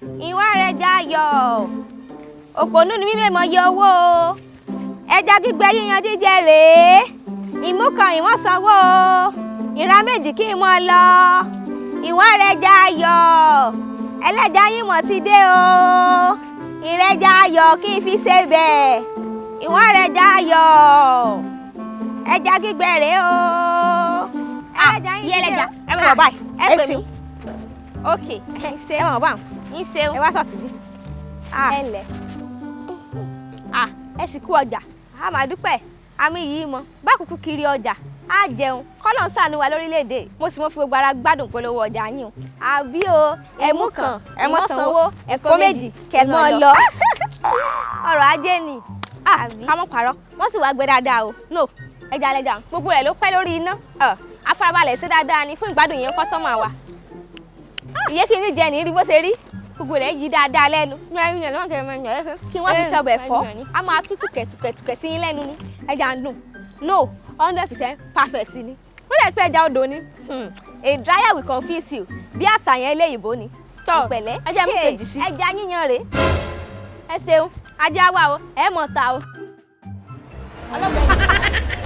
ìwà rẹ̀ jayọ̀ òpònú ni mímẹ́ mọ yọ owó ẹja gbígbẹ yíyan jíjẹ rèé ìmúkan ìwọ̀n sanwó ìran méjì kí n mọ lọ ìwà rẹ̀ jayọ̀ ẹlẹ́ja yín mọ̀ ti dé o ìrẹ́jà ayọ̀ kí n fi ṣe bẹ́ẹ̀ ìwà rẹ̀ jayọ̀ ẹja gbígbẹ rèé o ẹlẹ́ja yín ti dé o ẹ mọ̀ báyìí ẹ pè mí ok ṣe ẹ mọ̀ báyìí ń ṣe ẹ wá sọ̀tì bí ẹ lẹ̀ ẹ sì kú ọjà a máa dúpẹ́ àmì yìí mọ bá kúkú kiri ọjà á jẹun kọ́lọ̀ ń ṣàánú wa lórílẹ̀‐èdè mo sì mọ́ fi gbogbo ara gbádùn polówó ọjà yín o àbí o ẹ̀mú kan ẹ̀mọ́ sanwó ẹ̀kọ́ méjì kẹ̀mọ́ lọ ọrọ̀ ajé ni ká mọ́ parọ́ wọ́n sì wá gbé dáadáa o no ẹja lẹ́jà gbogbo rẹ̀ ló pẹ́ lórí iná afárabalẹ̀ ṣe dáadáa ni fún ìgbádùn yẹn kọ́sítọ́mà wa ìyé kí ní jẹ ní rí bó ṣe rí gbogbo rẹ̀ yí dáadáa lẹ́nu kí wọ́n fi ṣọbẹ̀ fọ́ a máa tú tùkẹ̀tùkẹ̀ sí yín lẹ́nu ní ẹja ń dùn no 100% perfect ni ó lè pẹ́ ẹja odò ni a dryer will confuse you bí àṣàyàn ilé ìbò ni tọ́ pẹ̀lẹ́ ẹja mú kejì sí ẹja yíyan rèé ẹ ṣeun ajá wa o ẹ mọ̀ ta o ọlọ́gbẹ̀ẹ́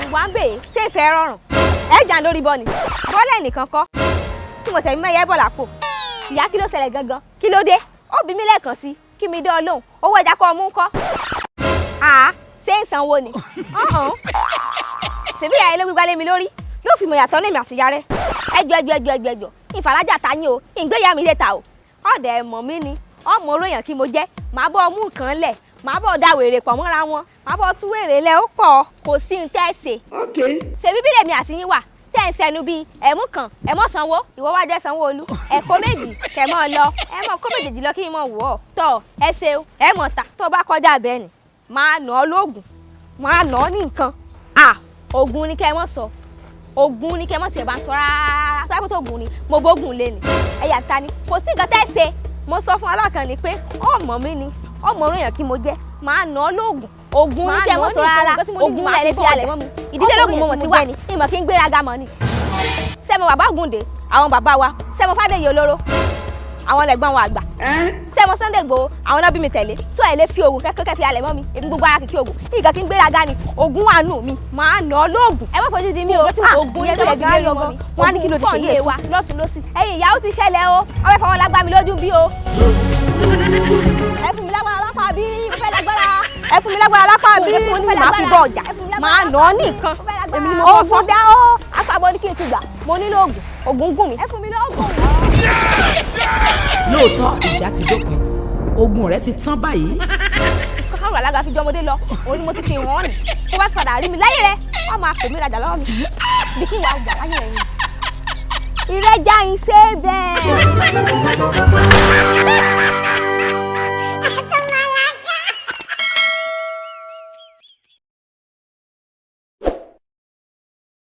ìwà ń bèè ṣé ìfẹ́ rọrùn ẹja lórí bọ́ ni bọ́lẹ̀ nìkan kọ́ tí mo tẹ̀ mí mẹ́yẹ́ bọ̀ lápò ìyá kí ló ṣẹlẹ̀ gangan kí ló dé ó bí mi lẹ́ẹ̀kan sí kí mi dé ọ lóhùn owó ẹja kọ́ ọmú ńkọ́ ṣé ń sanwó ni ṣèbí ìyá yẹn ló gbígbá lé mi lórí ló fi mọ̀ yàtọ̀ lèmi àtìyá rẹ̀ ẹjọ́ ìfàlájà ta yín o ìgbéyà mi lè ta o ọ̀dẹ̀ mọ̀ mí ni ọmọ oróyàn kí mo jẹ́ màá bọ́ ọmú nǹkan lẹ̀ màá bọ́ da wèrè pọ̀ mọ́ra wọn màá bọ́ tú wèrè lẹ̀ ó pọ̀ kò sí ní tẹ́ẹ̀sì ṣèbí bí lèmi àti yín wà tẹ́ ń sẹnu bíi ẹ̀mú kan ẹ̀mọ́ sanwó ìwọ wá jẹ́ Sanwó-Olú ẹ̀kọ́ méjì kẹ̀mọ́ lọ ẹ̀mọ́ kó méjèèjì lọ kí n mọ̀ wọ̀ ọ́ tọ́ ẹ ṣeun ẹ̀mọ́ ta tó bá kọjá bẹ́ẹ̀ ni máa nà ọ́ lóògùn máa nà ọ́ ní nǹkan ògùn ni kẹ́ mọ́ sọ ògùn ni kẹ́ mọ́ tiẹ̀ bá ń sọ rárá sábà tó ògùn ni mo bógùn lé ni ẹ̀yà ta ni kò sí nǹkan tẹ́ ṣe mo sọ fún ọlọ́kan ni pé ọmọ mi ni ọmọ oróyàn kí mo jẹ́ máa nà ọ́ lóògùn ògùn ní kẹ́ mọ́ sọ rárá ògùn lẹ̀ lè fi alẹ̀ mọ́ mi ìdílé lóògùn mo mọ̀ ti wá ìmọ̀ kí n gbéraga mọ́ ni sẹ́mo bàbá Ògúndé àwọn bàbá wa sẹ́mo Fádèyí Olóró àwọn lẹ̀gbọ́n wa àgbà sẹ́mo Sunday Igboho àwọn náà bí mi tẹ̀lé sọ ẹ̀ lè fi ògùn kẹ́kẹ́ fi alẹ̀ mọ́ mi èmi gbogbo ara kìkì ògùn ìgbà kí n gbéraga ni ògùn wà nù mi máa nà ọ́ lóògùn ẹ má fojú di mí o ògùn yẹn tó lè gbé lọ́mọ mi wọ́n á ní kí ló ti ṣe yé wa lọ́tún lọ́sì ẹ̀yin ìyàwó ti ṣẹlẹ̀ o wọ́n fẹ́ fọwọ́ lágbá mi lójú bí o ẹ fún mi lágbára lápá bí mo fẹ́ lágbára ẹ fún mi lágbára lápá bí mo ní màá fi bọ ọjà máa nà ọ́ nìkan èmi ni mo sọ dá ó àpapọ̀ ní kí n ti gbà mo nílò ògùn gùn mi ẹ fún mi lóògùn. lóòótọ́ ìjà ti dópin ogun rẹ̀ ti tán báyìí. kọ́kọ́rọ́ alága fi jọmọdé lọ òun ni mo ti fi wọ́n ní tó bá ti padà rí mi láyé rẹ̀ wọ́n máa pè mí rajà lọ́wọ́ mi bí kí ìwà ọgbà láyé rẹ̀ yìí. ìrẹ́jà ń ṣe bẹ́ẹ̀.